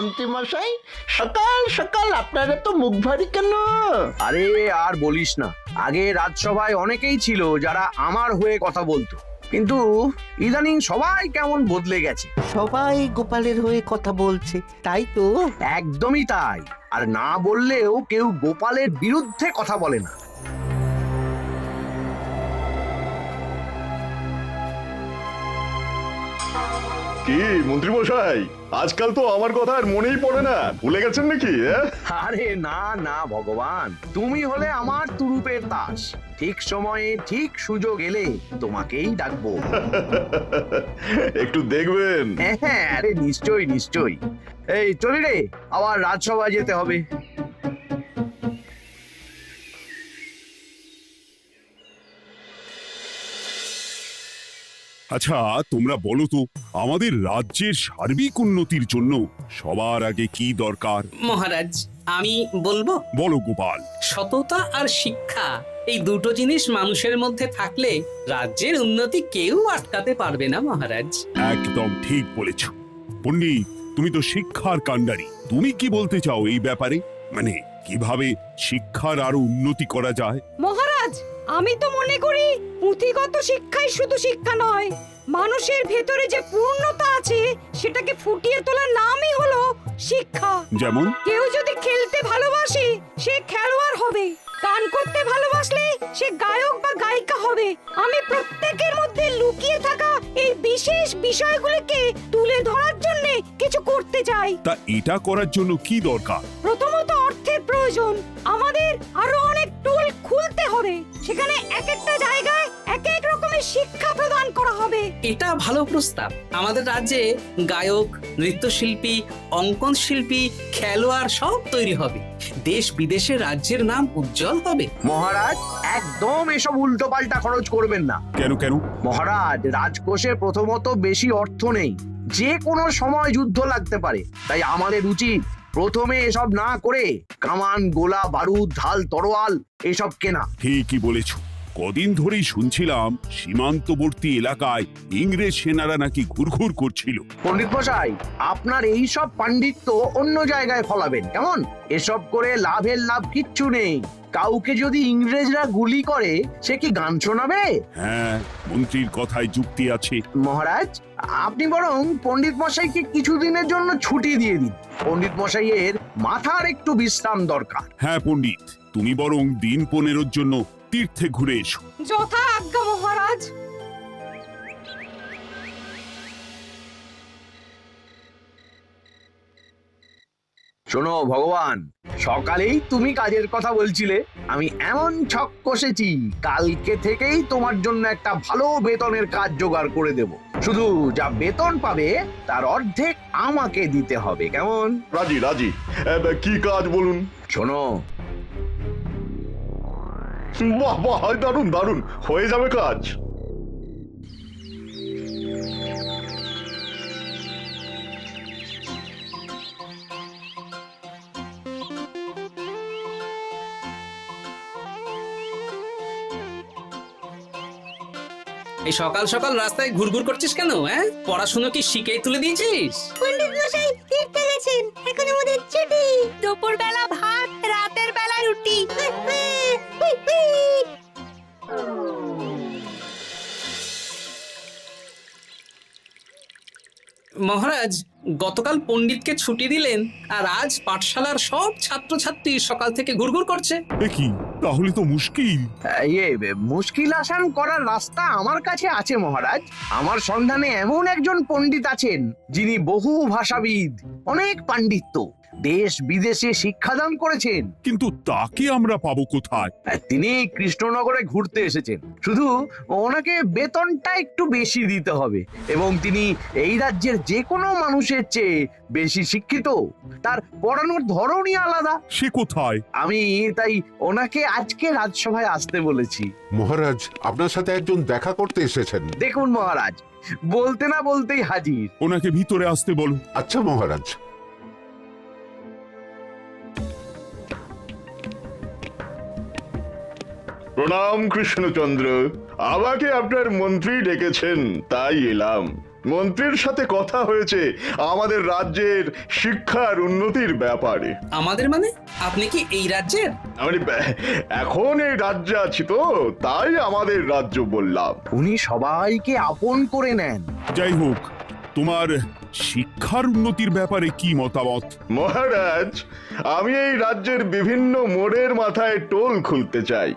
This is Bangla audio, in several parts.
মন্ত্রী মশাই, সকাল সকাল আপনারা তো মুখ ভারী কেন? আরে আর বলিস না, আগে রাজসভায় অনেকেই ছিল যারা আমার হয়ে কথা বলতো, কিন্তু ইদানিং সবাই কেমন বদলে গেছে। সবাই গোপালের হয়ে কথা বলছে, তাই তো? একদমই তাই। আর না বললেও কেউ গোপালের বিরুদ্ধে কথা বলে না। কি মন্ত্রী মশাই, আজকাল তো আমার কথা আর মনেই পড়ে না, ভুলে গেছেন নাকি? আরে না না ভগবান, তুমি হলে আমার তুরুপের তাস। ঠিক সময়ে ঠিক সুযোগ এলে তোমাকেই ডাকবো। একটু দেখবেন। হ্যাঁ, আরে নিশ্চয়ই নিশ্চয়ই। এই চলি রে, আবার রাজসভায় যেতে হবে। আচ্ছা, তোমরা বলো তো, আমাদের রাজ্যের সার্বিক উন্নতির জন্য সবার আগে কি দরকার? মহারাজ, আমি বলবো। বলো গোপাল। সততা আর শিক্ষা, এই দুটো জিনিস মানুষের মধ্যে থাকলে রাজ্যের উন্নতি কেউ আটকাতে পারবে না মহারাজ। একদম ঠিক বলেছ পণ্ডিত, তুমি তো শিক্ষার কাণ্ডারি। তুমি কি বলতে চাও এই ব্যাপারে? মানে কিভাবে শিক্ষার আরো উন্নতি করা যায়? মহারাজ, আমি তো মনে করি পুঁথিগত শিক্ষাই শুধু শিক্ষা নয়, মানুষের ভেতরে যে পূর্ণতা আছে সেটাকে ফুটিয়ে তোলার নামই হলো শিক্ষা। যেমন? কেউ যদি খেলতে ভালোবাসে সে খেলোয়াড় হবে, গান করতে ভালোবাসলে সে গায়ক বা গায়িকা হবে। আমি প্রত্যেকের মধ্যে লুকিয়ে থাকা এই বিশেষ বিষয়গুলিকে তুলে ধরার জন্য কিছু করতে চাই। তা এটা করার জন্য কি দরকার? প্রথমত অর্থের প্রয়োজন। আমাদের আরো অনেক টুল খুলতে হবে, সেখানে এক একটা জায়গায় এক এক রকমের শিক্ষা প্রদান করা হবে। এটা ভালো প্রস্তাব। আমাদের রাজ্যে গায়ক, নৃত্যশিল্পী, অঙ্কন শিল্পী, খেলোয়াড় সব তৈরি হবে। দেশ বিদেশে রাজ্যের নাম উজ্জ্বল হবে। মহারাজ, একদম এসব উল্টো পাল্টা খরচ করবেন না। কেন কেন? মহারাজ, রাজকোষে প্রথমত বেশি অর্থ নেই, যে কোনো সময় যুদ্ধ লাগতে পারে। তাই আমাদের উচিত প্রথমে এসব না করে কামান, গোলা বারুদ, ঢাল, তরোয়াল এসব কেনা। ঠিকই বলেছ। কদিন ধরেই শুনছিলাম সীমান্তবর্তী এলাকায় ইংরেজ সেনারা নাকি ঘুরঘুর করছিল। পণ্ডিত মশাই, আপনার এই সব পাণ্ডিত্য অন্য জায়গায় ফলাবেন কেমন? এসব করে লাভের লাভ কিচ্ছু নেই। কাউকে যদি ইংরেজরা গুলি করে সে কি গান শোনাবে? হ্যাঁ, মন্ত্রীর কথায় যুক্তি আছে। মহারাজ, আপনি বরং পণ্ডিত মশাইকে কিছুদিনের জন্য ছুটি দিয়ে দিন। পণ্ডিত মশাইয়ের মাথার একটু বিশ্রাম দরকার। হ্যাঁ পণ্ডিত, তুমি বরং দিন 15 জন্য তীর্থে ঘুরে এসো। যথা আজ্ঞা মহারাজ। শোনো ভগবান, সকালেই তুমি কাজের কথা বলছিলে, আমি এমন ছক কষেছি কালকে থেকেই তোমার জন্য একটা ভালো বেতনের কাজ জোগাড় করে দেব। শুধু যা বেতন পাবে তার অর্ধেক আমাকে দিতে হবে, কেমন? রাজি রাজি। কি কাজ বলুন? শোনো, বাহ বাহ, দারুণ দারুণ, হয়ে যাবে কাজ। এই সকাল সকাল রাস্তায় ঘুরঘুর করছিস কেন? পড়াশুনো কি শিখেই তুলে দিয়েছিস? পণ্ডিত মশাই তীর্থে গেছেন, এখন আমাদের ছুটি। দুপুর বেলা ভাত, রাতের বেলা রুটি। মহারাজ, গতকাল পণ্ডিতকে ছুটি দিলেন আর আজ পাঠশালার সব ছাত্রছাত্রী সকাল থেকে ঘুরঘুর করছে। এ কি, তাহলে তো মুশকিল। মুশকিল আসান করার রাস্তা আমার কাছে আছে মহারাজ। আমার সন্ধানে এমন একজন পণ্ডিত আছেন যিনি বহু ভাষাবিদ, অনেক পাণ্ডিত্য, দেশ বিদেশে শিক্ষাদান করেছেন। কিন্তু তাকে আমরা পাবো কোথায়? তিনি কৃষ্ণনগরে ঘুরতে এসেছেন, শুধু ওনাকে বেতনটা একটু বেশি দিতে হবে, এবং তিনি এই রাজ্যের যে কোনো মানুষের চেয়ে বেশি শিক্ষিত। তার পড়ানোর ধরনই আলাদা। সে কোথায়? আমি তাই ওনাকে আজকে রাজসভায় আসতে বলেছি। মহারাজ, আপনার সাথে একজন দেখা করতে এসেছেন। দেখুন মহারাজ, বলতে না বলতেই হাজির। ওনাকে ভিতরে আসতে বলো। আচ্ছা মহারাজ। প্রণাম কৃষ্ণচন্দ্র, আমাকে আপনার মন্ত্রী ডেকেছেন, তাই এলাম। মন্ত্রীর সাথে কথা হয়েছে আমাদের রাজ্যের শিক্ষার উন্নতির ব্যাপারে। আমাদের মানে আপনি কি এই রাজ্যের? আমি এখন এই রাজ্যে আছি তো, তাই আমাদের রাজ্য বললাম। উনি সবাইকে আপন করে নেন। যাই হোক, তোমার শিক্ষার উন্নতির ব্যাপারে কি মতামত? মহারাজ, আমি এই রাজ্যের বিভিন্ন মোড়ের মাথায় টোল খুলতে চাই।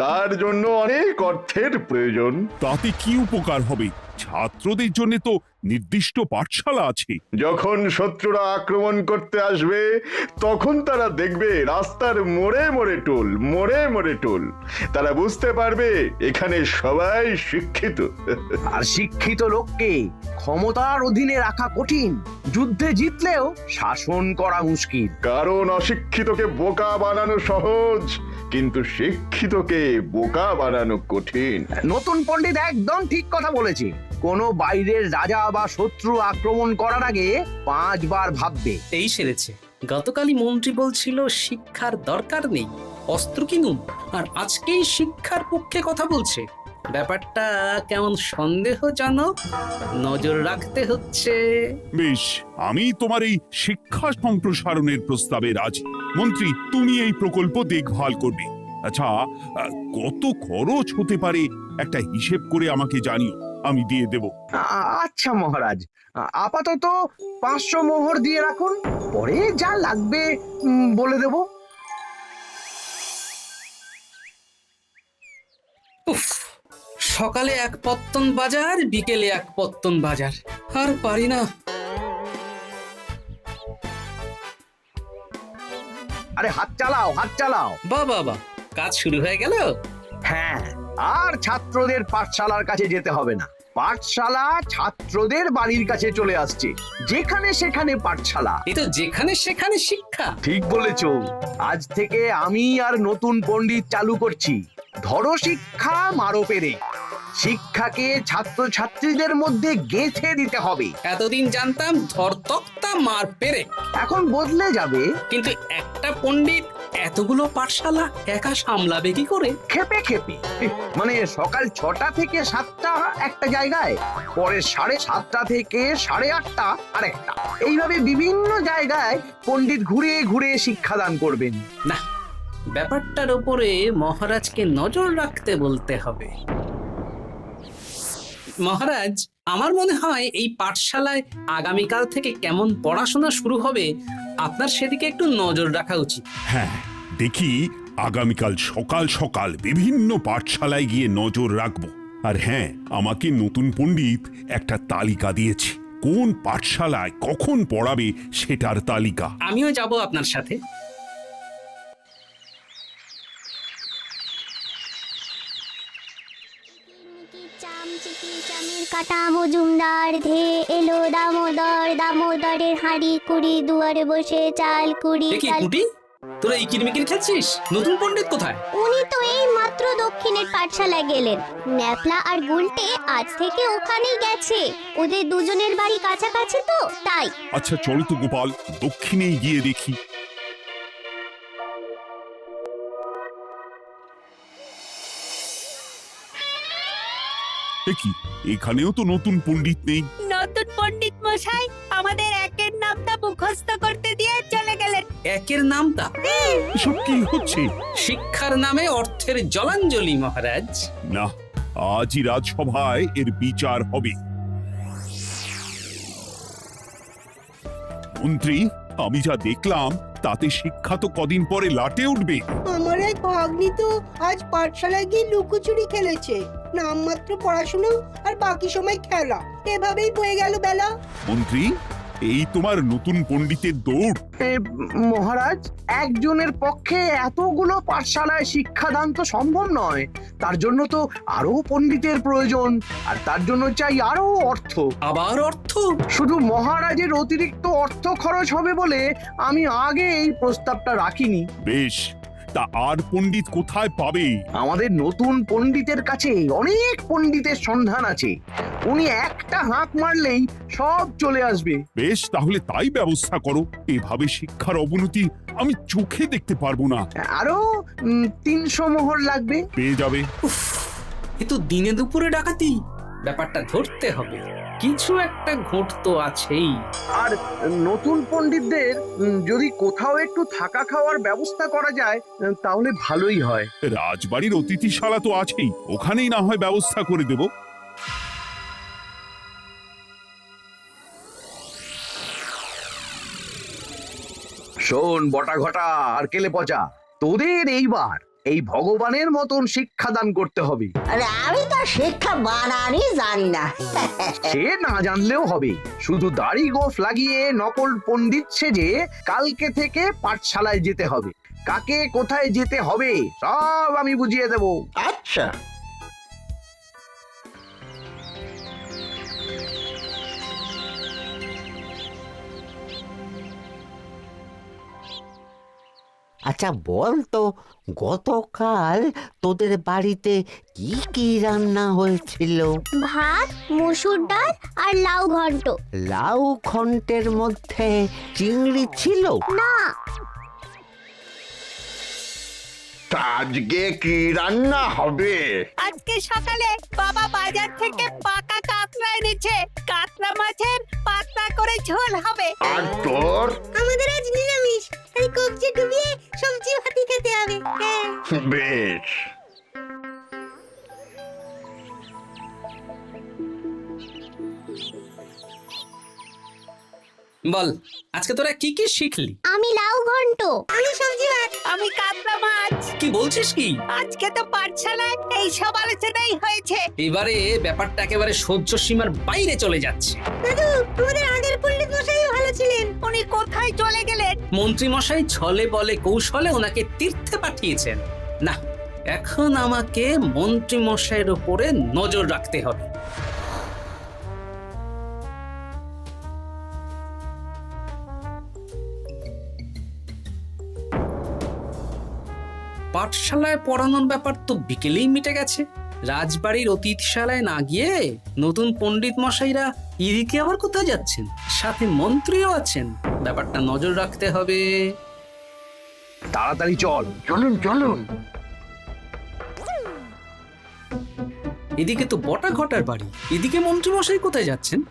তার জন্য অনেক অর্থের প্রয়োজন। তাতে কি উপকার হবে? ছাত্রদের জন্য তো নির্দিষ্ট পাঠশালা আছে। যখন শত্রুরা আক্রমণ করতে আসবে তখন তারা দেখবে রাস্তার মোড়ে মোড়ে টোল, মোড়ে মোড়ে টোল। তারা বুঝতে পারবে এখানে সবাই শিক্ষিত। আর শিক্ষিত লোককে ক্ষমতার অধীনে রাখা কঠিন, যুদ্ধে জিতলেও শাসন করা মুশকিল। কারণ অশিক্ষিতকে বোকা বানানো সহজ, কিন্তু শিক্ষিতকে বোকা বানানো কঠিন। নতুন পণ্ডিত একদম ঠিক কথা বলেছে। কোনো বাইরের রাজা বা শত্রু আক্রমণ করার আগে 5 বার ভাববে। এই সেরেছে। গতকালই মন্ত্রী বলছিল শিক্ষার দরকার নেই, অস্ত্র কিনুন, আর আজকেই শিক্ষার পক্ষে কথা বলছে। ব্যাপারটা কেমন সন্দেহজনক, নজর রাখতে হচ্ছে। বেশ, আমি তোমার এই শিক্ষা সম্প্রসারণের প্রস্তাবে রাজি। মন্ত্রী, তুমি এই প্রকল্প দেখভাল করবে। আচ্ছা, কত খরচ হতে পারে একটা হিসেব করে আমাকে জানিও, আমি দিয়ে দেব। আচ্ছা মহারাজ, আপাতত 500 মোহর দিয়ে রাখুন, পরে যা লাগবে বলে দেব। উফ, সকালে এক পত্তন বাজার, বিকেলে এক পত্তন বাজার, আর পারি না। আরে হাত চালাও, হাত চালাও। বাবা, কাজ শুরু হয়ে গেল। হ্যাঁ, আর ছাত্রদের পাঠশালার কাছে যেতে হবে না। পাঠশালা ছাত্রদের বাড়ির কাছে চলে আসছে। যেখানে সেখানে পাঠশালা। এই তো যেখানে সেখানে শিক্ষা। ঠিক বলেছ। আজ থেকে আমি আর নতুন পণ্ডিত চালু করছি। ধরো শিক্ষা, মারো পেরে। শিক্ষাকে ছাত্রছাত্রীদের মধ্যে গেঁথে দিতে হবে। এতদিন জানতাম ধরতক্তা মার পেরে, এখন বদলে যাবে। কিন্তু একটা পণ্ডিত এতগুলো পাঠশালা একা সামলাবে কি করে? খেপে খেপে। মানে সকাল 6টা থেকে 7টা একটা জায়গায়, পরে 7:30 থেকে 8:30 আরেকটা। এইভাবে বিভিন্ন জায়গায় পণ্ডিত ঘুরে ঘুরে শিক্ষাদান করবেন। না, ব্যাপারটার উপরে মহারাজকে নজর রাখতে বলতে হবে। মহারাজ, আমার মনে হয় এই পাঠশালায় আগামীকাল থেকে কেমন পড়াশোনা শুরু হবে, আপনার সেদিকে একটু নজর রাখা উচিত। হ্যাঁ, দেখি আগামীকাল সকাল সকাল বিভিন্ন পাঠশালায় গিয়ে নজর রাখবো। আর হ্যাঁ, আমাকে নতুন পণ্ডিত একটা তালিকা দিয়েছে, কোন পাঠশালায় কখন পড়াবে সেটার তালিকা। আমিও যাব আপনার সাথে। কাটা মজুমদার ধে এলো দামোদর, দামোদরের হাঁড়ি কুড়ি, দুয়ারে বসে চাল কুড়ি। কুটি, তোরা এই কিরমিকির খেলছিস? নতুন পণ্ডিত কোথায়? উনি তো এই মাত্র দক্ষিণের পাঠশালায় গেলেন। ন্যাপলা আর গুলটে আজ থেকে ওখানেই গেছে। ওদের দুজনের বাড়ি কাছাকাছি তো, তাই। আচ্ছা চলো তো গোপাল, দক্ষিণেই গিয়ে দেখি। দেখি, এখানেও তো নতুন পণ্ডিত নেই। নতুন পণ্ডিত মশাই আমাদের একের নামটা মুখস্থ করতে দিয়ে চলে গেলেন। একের নামটা? এসব কি হচ্ছে? শিক্ষার নামে অর্থের জলাঞ্জলি মহারাজ। না, আজই রাজসভায় এর বিচার হবে। মন্ত্রী, আমি যা দেখলাম তাতে শিক্ষা তো কদিন পরে লাটে উঠবে। আমার এক ভাগ্নি তো আজ পাঠশালায় গিয়ে লুকোচুরি খেলেছে। নামমাত্র পড়াশোনা আর বাকি সময় খেলা, এভাবেই বয়ে গেল বেলা। মন্ত্রী, এই তোমার নতুন পণ্ডিতের দৌড়। মহারাজ, একজনের পক্ষে এতগুলো পাঠশালায় শিক্ষাদান তো সম্ভব নয়। তার জন্য তো আরো পণ্ডিতের প্রয়োজন, আর তার জন্য চাই আরো অর্থ। আবার অর্থ? শুধু মহারাজের অতিরিক্ত অর্থ খরচ হবে বলে আমি আগে এই প্রস্তাবটা রাখিনি। বেশ, তা আর পণ্ডিত কোথায় পাবে? আমাদের নতুন পণ্ডিতের কাছে অনেক পণ্ডিতের সন্ধান আছে। উনি একটা হাঁক মারলেই সব চলে আসবে। বেশ, তাহলে তাই ব্যবস্থা করো। এভাবে শিক্ষার অবনতি আমি চোখে দেখতে পারবো না। আরো 300 মোহর লাগবে। পেয়ে যাবে। এ তো দিনে দুপুরে ডাকাতি। ব্যাপারটা ধরতে হবে। কিছু একটা ঘোট তো আছেই। আর নতুন পণ্ডিতদের যদি কোথাও একটু থাকা খাওয়ার ব্যবস্থা করা যায় তাহলে ভালোই হয়। রাজবাড়ির অতিথিশালা তো আছেই, ওখানেই না হয় ব্যবস্থা করে দেব। শোন বটা ঘটা আর কেলে পচা, তোদের এইবার এই ভগবানের মতন শিক্ষাদান করতে হবে। আরে আমি তো শিক্ষা বানানই জানি না। সে না জানলেও হবে, শুধু দাড়ি গোঁফ লাগিয়ে নকল পণ্ডিত সেজে কালকে থেকে পাঠশালায় যেতে হবে। কাকে কোথায় যেতে হবে সব আমি বুঝিয়ে দেব। আচ্ছা, আচ্ছা বল তো, গতকাল তোদের বাড়িতে কি কি রান্না হয়েছিল? ভাত, মসুর ডাল আর লাউ ঘন্ট। লাউ ঘন্টের মধ্যে চিংড়ি ছিল? না। তা আজকে কি রান্না হবে? আজকে সকালে বাবা বাজার থেকে পাকা কাতলা এনেছে। কাতলা মাছের পাতলা করে ঝোল হবে। আর তোর? আমাদের আজ নিরামিষ, তাই কবজি ডুবিয়ে সবজি ভাতি খেতে হবে। বেশ। বল, আজকে তোরা কি কি শিখলি? আমি লাউ ঘন্ট। আমি সবজি ভাত। আমি কাতলা মাছ। কি বলছিস কি? আজকে তো পাঠশালায় এই সব আলোচনাই হয়েছে। এবারে ব্যাপারটা একেবারে সহ্য সীমার বাইরে চলে যাচ্ছে। দাদু, আমাদের আগের পণ্ডিত মশাই ভালো ছিলেন। উনি কোথায় চলে গেলেন? মন্ত্রী মশাই ছলে বলে কৌশলে ওনাকে তীর্থে পাঠিয়েছেন। না, এখন আমাকে মন্ত্রী মশাইয়ের উপরে নজর রাখতে হবে। পাঠশালায় পড়ানোর ব্যাপার তো বিকেলেই মিটে গেছে। রাজবাড়ির অতিথিশালায় না গিয়ে নতুন পণ্ডিত মশাইরা এদিকে আবার কোথায় যাচ্ছেন? সাথে মন্ত্রীও আছেন, ব্যাপারটা নজর রাখতে হবে। তাড়াতাড়ি চল। চলুন চলুন। এদিকে তো বটা ঘটার বাড়ি, এদিকে মন্ত্রী মশাই কোথায় যাচ্ছেন?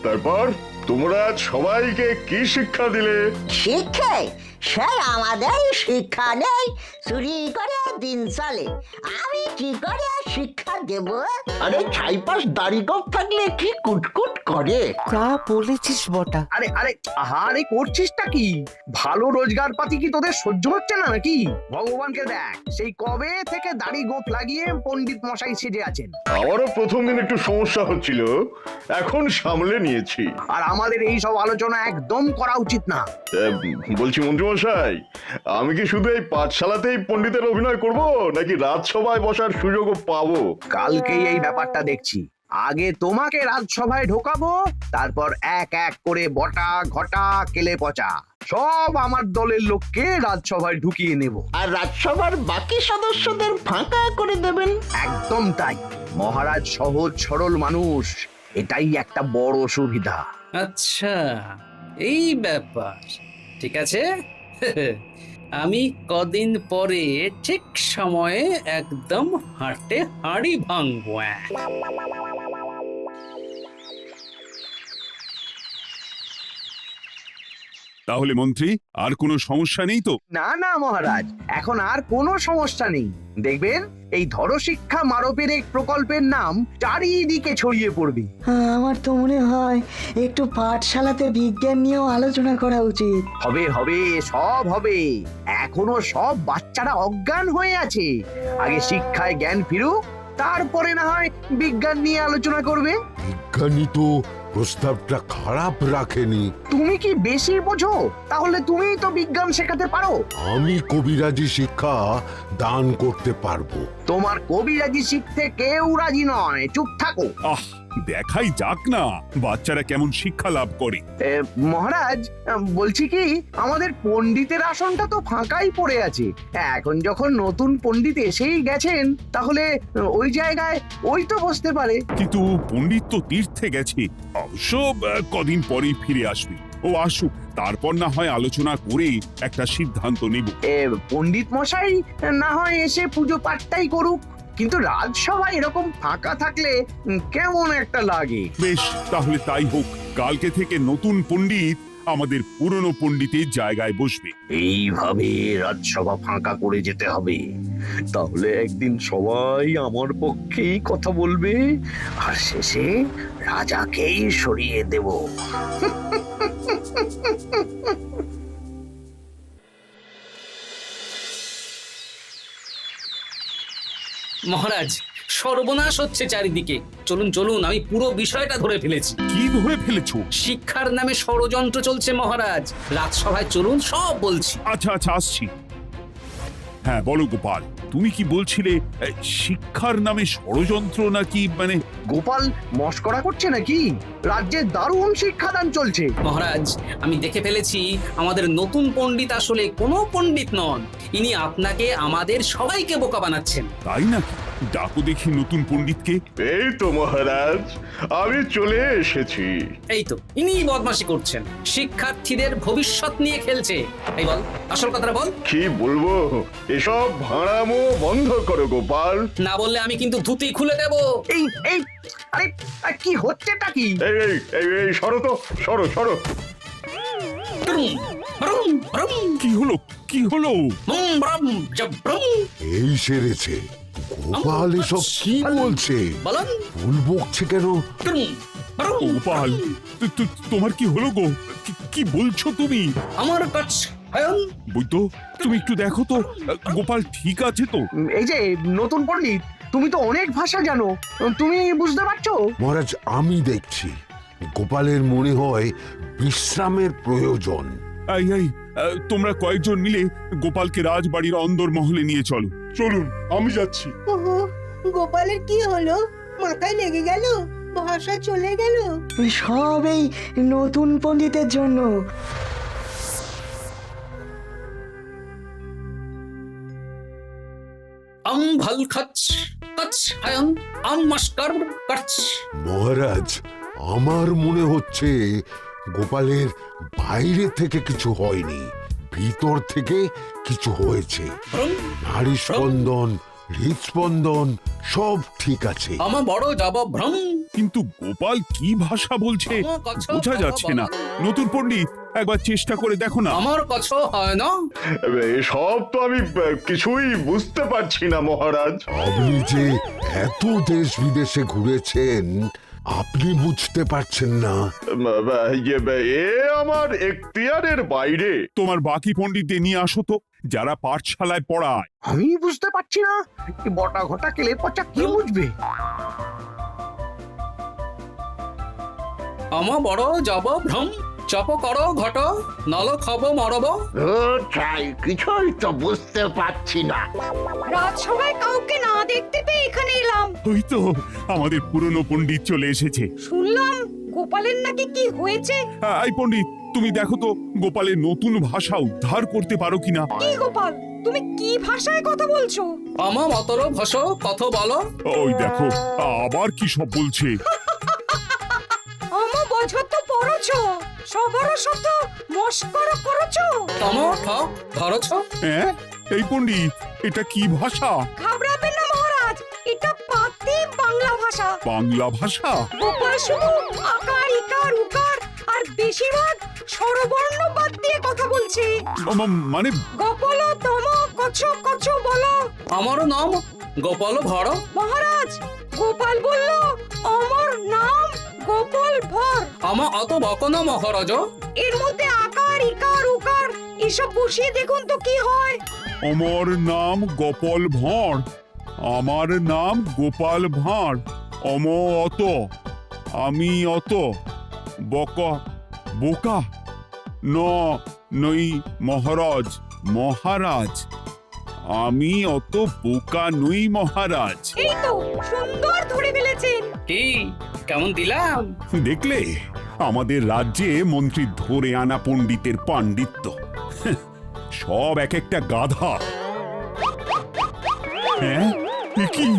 তারপর তোমরা সবাইকে কি শিক্ষা দিলে? শিক্ষে সে আমাদের শিক্ষা নেই, চুরি করে দিন চলে। আমি কি করে শিক্ষা দেব? আরে ছাইপাশ দাড়ি গোঁফ থাকলে কি কুটকুট করে। তা বলেছিস বটা। আরে আরে আহারে করছিসটা কি? ভালো রোজগার পাতি কি তোদের সহ্য হচ্ছে না নাকি? ভগবানকে দেখ, সেই কবে থেকে দাড়ি গোঁফ লাগিয়ে পণ্ডিত মশাই সেজে আছেন। আমারও প্রথম দিন একটু সমস্যা হচ্ছিল, এখন সামলে নিয়েছি। আর আমাদের এই সব আলোচনা একদম করা উচিত না। বলছি মন্ত্রীমশাই, আমি কি শুধু এই পাঠশালাতেই পণ্ডিতের অভিনয় করব, নাকি রাজসভায় বসার সুযোগও পাবো? কালকেই এই ব্যাপারটা দেখছি। আগে তোমাকে রাজসভায় ঢোকাবো, তারপর এক এক করে বটা ঘটা কেলে পচা সব আমার দলের লোককে রাজসভায় ঢুকিয়ে নেব। আর রাজসভার বাকি সদস্যদের ফাঁকা করে দেবেন। একদম তাই। মহারাজ সহজ সরল মানুষ, এটাই একটা বড় সুবিধা। আচ্ছা, এই ব্যাপার। ঠিক আছে, আমি কদিন পরে ঠিক সময়ে একদম হাটে হাঁড়ি ভাঙবো। তাহলে মন্ত্রী, আর কোনো সমস্যা নেই তো? না না মহারাজ, এখন আর কোনো সমস্যা নেই। দেখবেন এই ধরশিক্ষা মারপের এক প্রকল্পের নাম চারিদিকে ছড়িয়ে পড়বে। আমার তো মনে হয় একটু পাঠশালাতে বিজ্ঞান নিয়েও আলোচনা করা উচিত। হবে হবে, সব হবে। এখনো সব বাচ্চারা অজ্ঞান হয়ে আছে। আগে শিক্ষায় জ্ঞান ফিরুক, তারপরে না হয় বিজ্ঞান নিয়ে আলোচনা করবে। বিজ্ঞানী তো প্রস্তাবটা খারাপ রাখেনি। তুমি কি বেশি বোঝো? তাহলে তুমিই তো বিজ্ঞান শেখাতে পারো। আমি কবিরাজি শিক্ষা দান করতে পারবো। তোমার কবিরাজি শিখতে কেউ রাজি নয়, চুপ থাকো। আহ, দেখাই যাক না বাচ্চারা কেমন শিক্ষা লাভ করে। মহারাজ, বলছি কি, আমাদের পণ্ডিতের আসনটা তো ফাঁকাই পড়ে আছে। এখন যখন নতুন পণ্ডিত এসেই গেছেন, তাহলে ওই জায়গায় ওই তো বসতে পারে। কিন্তু পণ্ডিত তো তীর্থে গেছে, অবশ্য কদিন পরেই ফিরে আসবে। ও আসুক, তারপর না হয় আলোচনা করে একটা সিদ্ধান্ত নেব। পণ্ডিত মশাই না হয় এসে পুজো পাঠটাই করুক, কিন্তু রাজসভা এরকম ফাঁকা থাকলে কেমন একটা লাগে। বেশ, তাহলে তাই হোক। কালকে থেকে নতুন পণ্ডিত আমাদের পুরনো পণ্ডিতের জায়গায় বসবে। এইভাবে রাজসভা ফাঁকা করে যেতে হবে, তাহলে একদিন সবাই আমার পক্ষেই কথা বলবে, আর শেষে রাজাকেই সরিয়ে দেব। মহারাজ, সর্বনাশ হচ্ছে চারিদিকে। চলুন চলুন, আমি পুরো বিষয়টা ধরে ফেলেছি। কি ধরে ফেলেছো? শিক্ষার নামে ষড়যন্ত্র চলছে মহারাজ। রাজসভায় চলুন, সব বলছি। আচ্ছা আচ্ছা, আসছি। হ্যাঁ বলো গোপাল, তুমি কি বলছিলে? শিক্ষার নামে ষড়যন্ত্র নাকি? মানে গোপাল মস্করা করছে নাকি? রাজ্যে দারুণ শিক্ষাদান চলছে। মহারাজ, আমি দেখে ফেলেছি আমাদের নতুন পণ্ডিত আসলে কোনো পণ্ডিত নন। ইনি আপনাকে, আমাদের সবাইকে বোকা বানাচ্ছেন। তাই নাকি? ডাকো দেখি নতুন পণ্ডিতকে। এই তো মহারাজ, আমি চলে এসেছি। এই তো ইনি বদমাশি করছেন, শিক্ষার্থীদের ভবিষ্যৎ নিয়ে খেলছে। এই বল, আসল কথাটা বল। কি বলবো, এসব ভাড়ামো বন্ধ করো গোপাল। না বললে আমি কিন্তু ধুতি খুলে দেব। এই এই আরে কি হচ্ছেটা কি? এই এই এই এই সরো তো, সরো সরো। ব্রুম, ব্রুম, ব্রুম, কি হলো? কি হলো? বুম, ব্রুম, জব, ব্রুম। এই সেরেছে। গোপাল এসব কি বলছে? বলুন। ভুল বকছে কেন? ব্রুম, ব্রুম। গোপাল, তোমার কি হলো গো? কি বলছো তুমি? আমার কাছে বৈদ্য, তুমি একটু দেখো তো গোপাল ঠিক আছে তো? এই যে নতুন পণ্ডিত, তুমি তো অনেক ভাষা জানো, তুমি বুঝতে পারছো? মহারাজ, আমি দেখছি গোপালের মনে হয় বিশ্রামের প্রয়োজন। এই এই, তোমরা কয়েকজন মিলে গোপালকে রাজবাড়ির অন্দরমহলে নিয়ে চলো। চলুন, আমি যাচ্ছি। ওহো, গোপালের কি হলো? মাথায় লেগে গেল? ভাষা চলে গেল? সব এই নতুন পণ্ডিতের জন্য। আম ভাল খাচ কাচ হায়ন আম মাস্কার কাচ। মহারাজ, আমার মনে হচ্ছে গোপালের বাইরে থেকে কিছু হয়নি, ভিতর থেকে কিছু হয়েছে। নারী স্পন্দন, হৃদস্পন্দন সব ঠিক আছে। আমার বড় যাব ভ্রম। কিন্তু গোপাল কি ভাষা বলছে বোঝা যাচ্ছে না। নতুন পণ্ডিত, একবার চেষ্টা করে দেখো না। আমার কথা হয় না। এসব তো আমি কিছুই বুঝতে পারছি না মহারাজ। আপনি যে এত দেশ বিদেশে ঘুরেছেন, আপনি বুঝতে পারছেন না? এ আমার এখতিয়ারের বাইরে। তোমার বাকি পণ্ডিতদের নিয়ে আসো তো, যারা পাঠশালায় পড়ায়। আমি বুঝতে পারছি না, বটা ঘটা কেলে পচা কি বুঝবে? আমার বড় যাব ভ্রম। চপ করো ঘট, নল খাব মরব। কিছুই তো বুঝতে পারছি না। রাজসভায় কাউকে না দেখতে পেয়ে এখানে এলাম। ওই তো আমাদের পুরনো পণ্ডিত চলে এসেছে। শুনলাম গোপালের নাকি কি হয়েছে। এই পণ্ডিত, তুমি দেখো তো গোপালের নতুন ভাষা উদ্ধার করতে পারো কিনা। কি গোপাল, তুমি কি ভাষায় কথা বলছো? আমার মতর ভাষ কত বলো। ওই দেখো আবার কি সব বলছে। আমো বোঝো তো পড়ছো, সবার সাথে মস্করা করছো। তম ঠ ধরছ। হ্যাঁ, এই পণ্ডিত, এটা কি ভাষা? ঘাবড়াবেন না মহারাজ, এটা পাতি বাংলা ভাষা। বাংলা ভাষা? গোপাল শুধু আকার ইকার উকার আর বেশিরভাগ স্বরবর্ণ বাদ দিয়ে কথা বলছে। মানে গোপাল তম কছ কছ বলো। আমার নাম গোপাল ভর। মহারাজ, গোপাল বলল আমার নাম গোপাল ভর। আমার অত বকনা মহারাজ। এর মধ্যে আকার ইকার উকার এসব বসিয়ে দেখুন তো কি হয়। আমার নাম গোপাল ভাঁড়। আমার নাম গোপাল ভাঁড়। অত, আমি অত, বকা বোকা, নই মহারাজ, মহারাজ। আমি অত বোকা নই মহারাজ। এই তো সুন্দর ধরে ফেলেছেন। কি কেমন দিলাম? দেখলে আমাদের রাজ্যে মন্ত্রী ধরে আনা পণ্ডিতের পাণ্ডিত্য। সব এক একটা গাধা। হ্যাঁ এ কি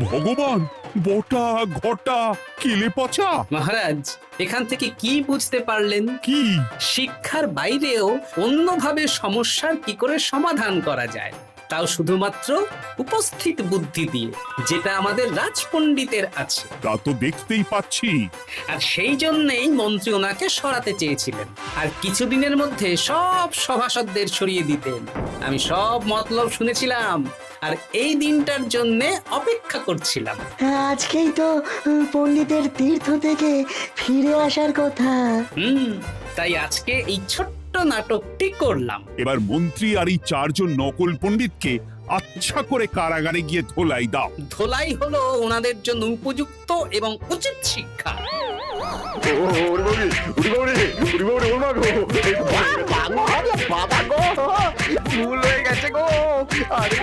ভগবান, বটা ঘটা কেলে পচা। মহারাজ এখান থেকে কি বুঝতে পারলেন? কি? শিক্ষার বাইরেও অন্যভাবে সমস্যার কি করে সমাধান করা যায়, তাও শুধুমাত্র উপস্থিত বুদ্ধি দিয়ে, যেটা আমাদের রাজপণ্ডিতের আছে। তা তো দেখতেই পাচ্ছি। আর সেই জন্যেই মন্ত্রী ওনাকে সরাতে চেয়েছিলেন, আর কিছুদিনের মধ্যে সব সভাসদদের সরিয়ে দিতেন। আমি সব মতলব শুনেছিলাম, আর এই দিনটার জন্যে অপেক্ষা করছিলাম। আজকেই তো পণ্ডিতের তীর্থ থেকে ফিরে আসার কথা। তাই আজকে এই ছোট্ট নাটকটি করলাম। এবার মন্ত্রী আর এই 4 জন নকল পণ্ডিতকে আচ্ছা করে কারাগারে গিয়ে ধোলাই দাও। ধোলাই হলো ওনাদের জন্য উপযুক্ত এবং উচিত শিক্ষা। ভুল হয়ে গেছে গো। আরে